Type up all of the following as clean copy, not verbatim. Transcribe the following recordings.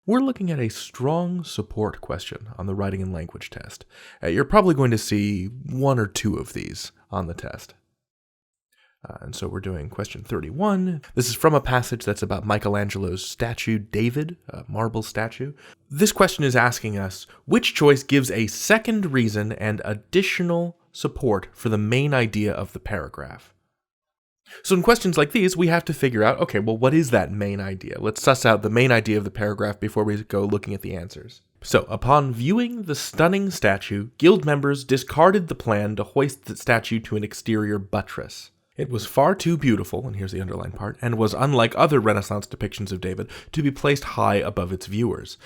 We're looking at a strong support question on the writing and language test. You're probably going to see one or two of these on the test. And so we're doing question 31. This is from a passage that's about Michelangelo's statue, David, a marble statue. This question is asking us, which choice gives a second reason and additional support for the main idea of the paragraph? So in questions like these, we have to figure out, okay, well, what is that main idea? Let's suss out the main idea of the paragraph before we go looking at the answers. So, upon viewing the stunning statue, guild members discarded the plan to hoist the statue to an exterior buttress. It was far too beautiful, and here's the underlined part, and was unlike other Renaissance depictions of David to be placed high above its viewers.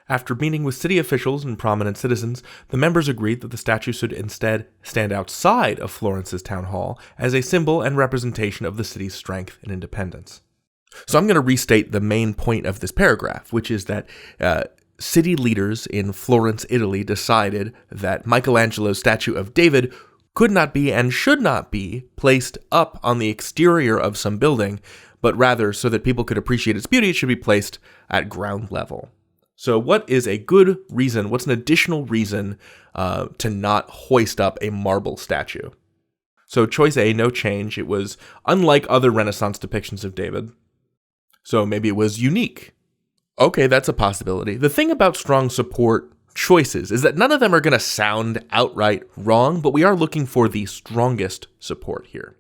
After meeting with city officials and prominent citizens, the members agreed that the statue should instead stand outside of Florence's town hall as a symbol and representation of the city's strength and independence. So I'm going to restate the main point of this paragraph, which is that city leaders in Florence, Italy decided that Michelangelo's statue of David could not be and should not be placed up on the exterior of some building, but rather, so that people could appreciate its beauty, it should be placed at ground level. So what is a good reason, what's an additional reason to not hoist up a marble statue? So choice A, no change. It was unlike other Renaissance depictions of David. So maybe it was unique. Okay, that's a possibility. The thing about strong support choices is that none of them are going to sound outright wrong, but we are looking for the strongest support here.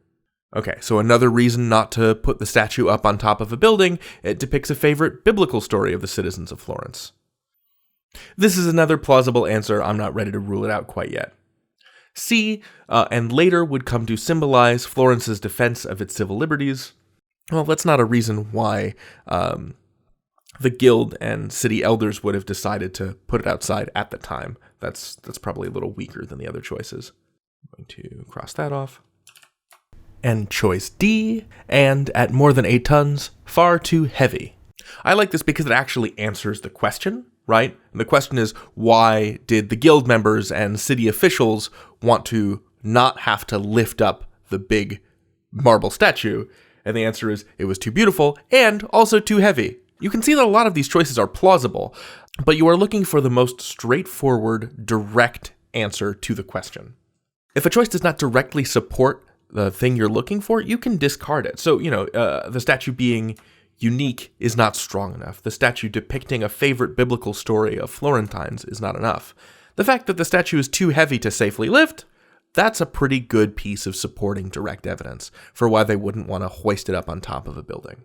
Okay, so another reason not to put the statue up on top of a building, it depicts a favorite biblical story of the citizens of Florence. This is another plausible answer. I'm not ready to rule it out quite yet. C, and later would come to symbolize Florence's defense of its civil liberties. Well, that's not a reason why the guild and city elders would have decided to put it outside at the time. That's probably a little weaker than the other choices. I'm going to cross that off. And choice D, and at more than 8 tons, far too heavy. I like this because it actually answers the question, right? And the question is, why did the guild members and city officials want to not have to lift up the big marble statue? And the answer is, it was too beautiful and also too heavy. You can see that a lot of these choices are plausible, but you are looking for the most straightforward, direct answer to the question. If a choice does not directly support the thing you're looking for, you can discard it. So, the statue being unique is not strong enough. The statue depicting a favorite biblical story of Florentines is not enough. The fact that the statue is too heavy to safely lift, that's a pretty good piece of supporting direct evidence for why they wouldn't want to hoist it up on top of a building.